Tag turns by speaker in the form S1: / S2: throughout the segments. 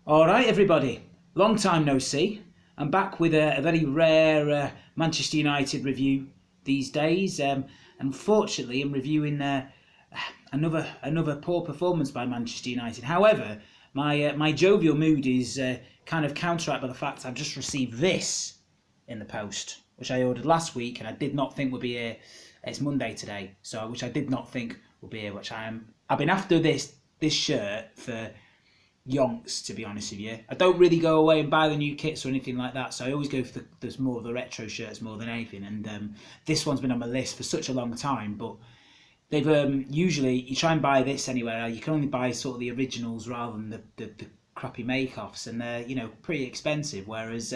S1: All right, everybody. Long time no see. I'm back with a very rare Manchester United review these days. Unfortunately, I'm reviewing another poor performance by Manchester United. However, my jovial mood is kind of counteracted by the fact I've just received this in the post, which I ordered last week, and I did not think would be here. It's Monday today, so which I did not think would be here. I've been after this shirt for yonks, to be honest with you. I don't really go away and buy the new kits or anything like that, so I always go for there's more of the retro shirts more than anything. And this one's been on my list for such a long time, but they've usually you try and buy this anywhere, you can only buy sort of the originals rather than the crappy make-offs, and they're pretty expensive. Whereas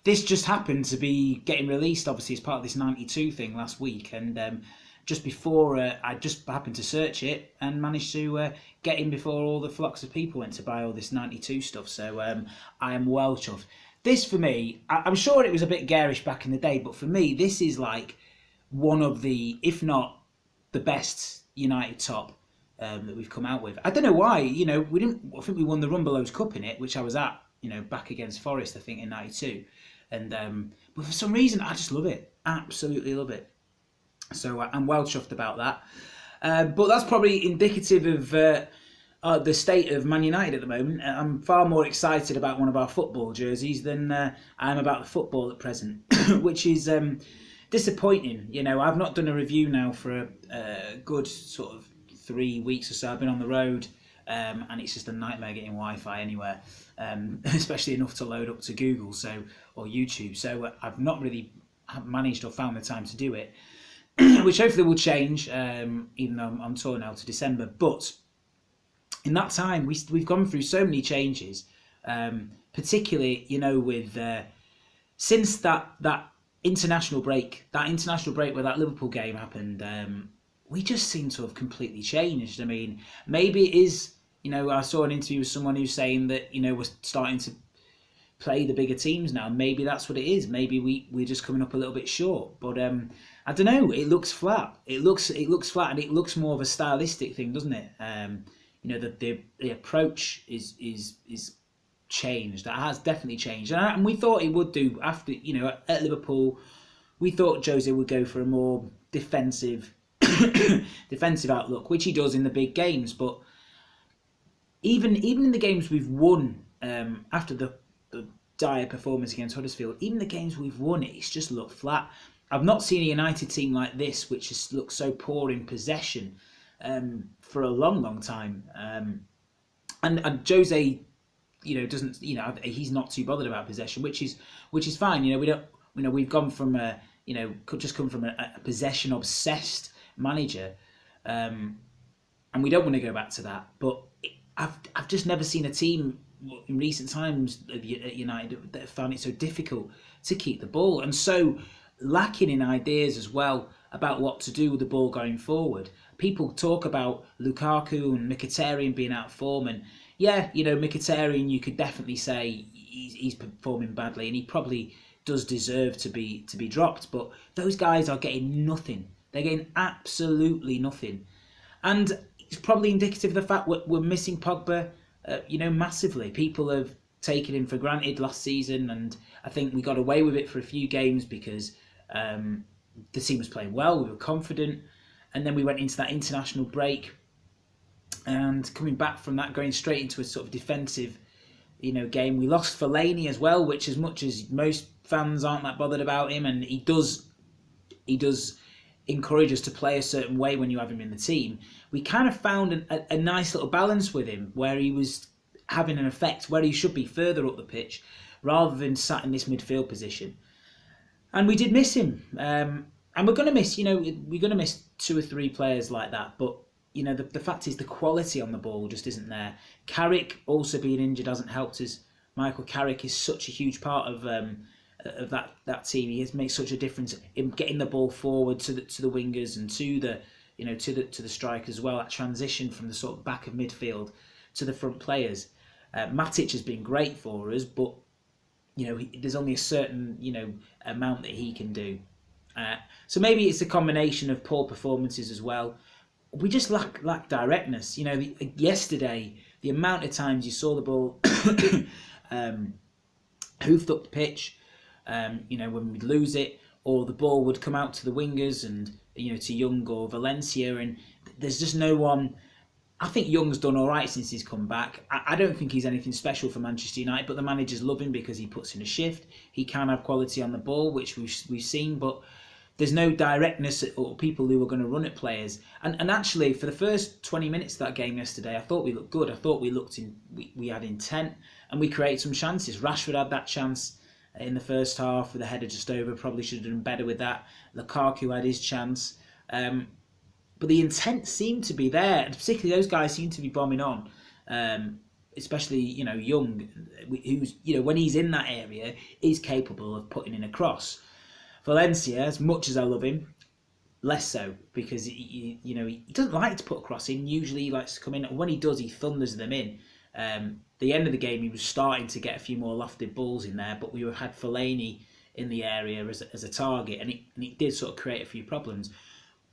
S1: this just happened to be getting released, obviously as part of this 92 thing last week, and just before I just happened to search it and managed to get in before all the flocks of people went to buy all this 92 stuff. So I am well chuffed. This for me, I'm sure it was a bit garish back in the day, but for me this is like one of the, if not the best United top that we've come out with. I don't know why, we didn't. I think we won the Rumbelows Cup in it, which I was at, back against Forest, I think in '92, and but for some reason I just love it, absolutely love it. So I'm well chuffed about that. But that's probably indicative of the state of Man United at the moment. I'm far more excited about one of our football jerseys than I am about the football at present, which is disappointing. I've not done a review now for a good sort of 3 weeks or so. I've been on the road, and it's just a nightmare getting Wi-Fi anywhere, especially enough to load up to Google or YouTube. So I've not really managed or found the time to do it, which hopefully will change, even though I'm on tour now to December. But in that time, we've gone through so many changes, particularly with since that international break where that Liverpool game happened. We just seem to have completely changed. I mean, maybe it is, I saw an interview with someone who's saying that, we're starting to play the bigger teams now. Maybe that's what it is. Maybe we're just coming up a little bit short. But I don't know. It looks flat. It looks flat, and it looks more of a stylistic thing, doesn't it? The approach is changed. That has definitely changed, and we thought it would do after. At Liverpool, we thought Jose would go for a more defensive outlook, which he does in the big games. But even in the games we've won, after the dire performance against Huddersfield, even the games we've won, it's just looked flat. I've not seen a United team like this, which has looked so poor in possession for a long time. And Jose, doesn't, he's not too bothered about possession, which is fine. We've gone from just come from a possession obsessed manager, and we don't want to go back to that. But I've just never seen a team in recent times at United that have found it so difficult to keep the ball, and so lacking in ideas as well about what to do with the ball going forward. People talk about Lukaku and Mkhitaryan being out of form, and Mkhitaryan, you could definitely say he's performing badly, and he probably does deserve to be dropped. But those guys are getting nothing. They're getting absolutely nothing, and it's probably indicative of the fact we're missing Pogba. Massively. People have taken him for granted last season, and I think we got away with it for a few games because the team was playing well, we were confident, and then we went into that international break, and coming back from that, going straight into a sort of defensive, game. We lost Fellaini as well, which, as much as most fans aren't that bothered about him, and he does encourage us to play a certain way when you have him in the team, we kind of found a nice little balance with him where he was having an effect where he should be further up the pitch rather than sat in this midfield position. And we did miss him, and we're going to miss, we're going to miss 2 or 3 players like that. But the fact is the quality on the ball just isn't there. Carrick also being injured hasn't helped us. Michael Carrick is such a huge part of that team. He has made such a difference in getting the ball forward to the wingers and to the strikers as well. That transition from the sort of back of midfield to the front players. Matic has been great for us, but there's only a certain amount that he can do. So maybe it's a combination of poor performances as well. We just lack directness. Yesterday the amount of times you saw the ball hoofed up the pitch, when we'd lose it, or the ball would come out to the wingers and, to Young or Valencia, and there's just no one. I think Young's done all right since he's come back. I don't think he's anything special for Manchester United, but the managers love him because he puts in a shift. He can have quality on the ball, which we've seen, but there's no directness or people who are going to run at players. And actually, for the first 20 minutes of that game yesterday, I thought we looked good. I thought we had intent and we created some chances. Rashford had that chance in the first half with a header just over. Probably should have done better with that. Lukaku had his chance. But the intent seemed to be there. Particularly those guys seem to be bombing on. Especially, Young, who's, when he's in that area, is capable of putting in a cross. Valencia, as much as I love him, less so, because he doesn't like to put a cross in. Usually he likes to come in, and when he does, he thunders them in. The end of the game, he was starting to get a few more lofted balls in there, but we had Fellaini in the area as a target, and it did sort of create a few problems.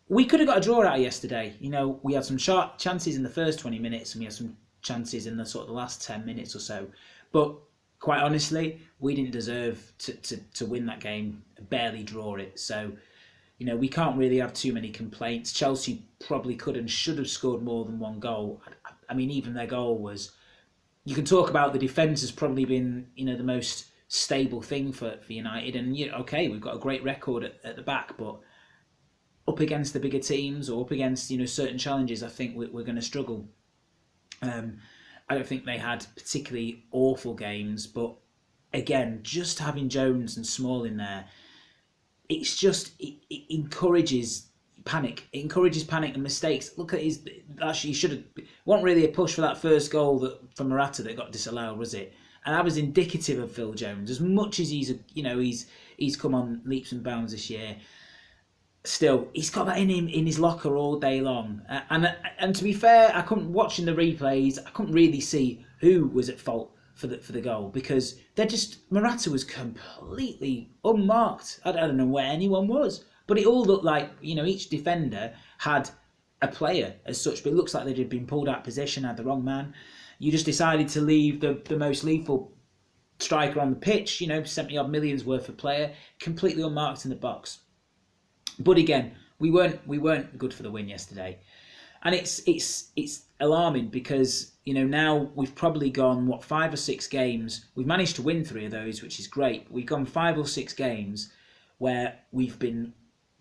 S1: We could have got a draw out yesterday. We had some sharp chances in the first 20 minutes, and we had some chances in the sort of the last 10 minutes or so. But quite honestly, we didn't deserve to win that game, barely draw it. So, we can't really have too many complaints. Chelsea probably could and should have scored more than one goal. I mean, even their goal was... You can talk about the defence has probably been, the most stable thing for United. And, okay, we've got a great record at the back, but up against the bigger teams or up against, certain challenges, I think we're going to struggle. I don't think they had particularly awful games, but again, just having Jones and Smalling there, it's just, it encourages panic. It encourages panic and mistakes. Look at his, actually, he should have, wasn't really a push for that first goal from Morata that got disallowed, was it? And that was indicative of Phil Jones. As much as he's come on leaps and bounds this year, still, he's got that in him, in his locker all day long. And to be fair, watching the replays, I couldn't really see who was at fault for the goal, because Morata was completely unmarked. I don't know where anyone was, but it all looked like, each defender had a player as such, but it looks like they'd been pulled out of position, had the wrong man. You just decided to leave the most lethal striker on the pitch, 70 odd million's worth of player, completely unmarked in the box. But again, we weren't good for the win yesterday, and it's alarming because now we've probably gone 5 or 6 games. We've managed to win 3 of those, which is great. We've gone 5 or 6 games where we've been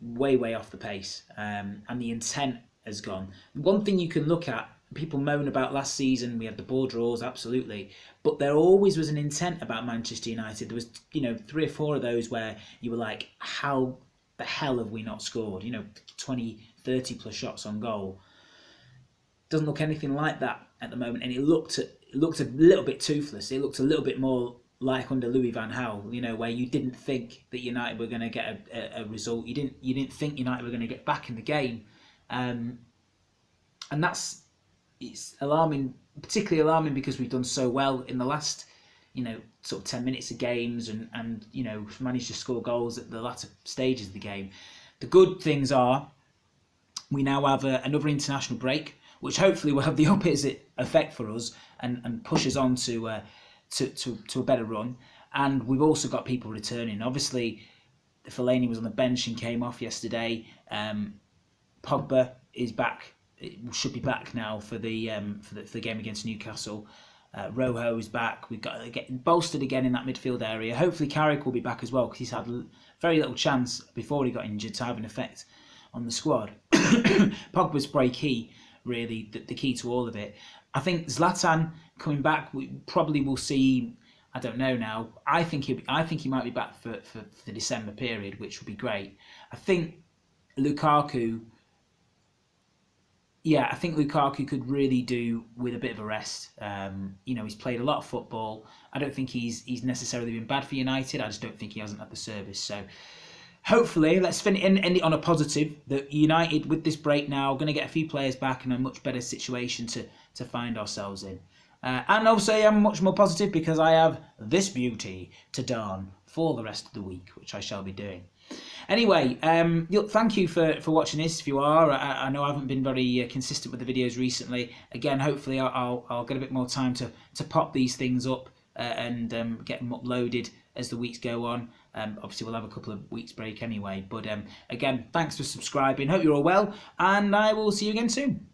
S1: way off the pace, and the intent has gone. One thing you can look at, people moan about last season, we had the ball draws, absolutely, but there always was an intent about Manchester United. There was 3 or 4 of those where you were like, how the hell have we not scored? 20, 30 plus shots on goal. Doesn't look anything like that at the moment, and it looked a little bit toothless. It looked a little bit more like under Louis van Gaal, where you didn't think that United were going to get a result. You didn't think United were going to get back in the game, and it's alarming, particularly alarming because we've done so well in the last sort of 10 minutes of games and managed to score goals at the latter stages of the game. The good things are we now have another international break, which hopefully will have the opposite effect for us and push us on to a better run. And we've also got people returning. Obviously, Fellaini was on the bench and came off yesterday. Pogba is back. It should be back now for the game against Newcastle. Rojo is back. We've got to get bolstered again in that midfield area. Hopefully Carrick will be back as well, because he's had very little chance before he got injured to have an effect on the squad. Pogba's break key, really, the key to all of it. I think Zlatan coming back, we probably will see. I don't know now. I think he might be back for the December period, which would be great. I think Lukaku could really do with a bit of a rest. He's played a lot of football. I don't think he's necessarily been bad for United. I just don't think he hasn't had the service. So hopefully, let's end it on a positive, that United, with this break now, are going to get a few players back in a much better situation to find ourselves in. And obviously, I'm much more positive because I have this beauty to darn for the rest of the week, which I shall be doing. Anyway, thank you for watching this. If you are, I know I haven't been very consistent with the videos recently. Again, hopefully I'll get a bit more time to pop these things up and get them uploaded as the weeks go on. Obviously, we'll have a couple of weeks break anyway. But again, thanks for subscribing. Hope you're all well, and I will see you again soon.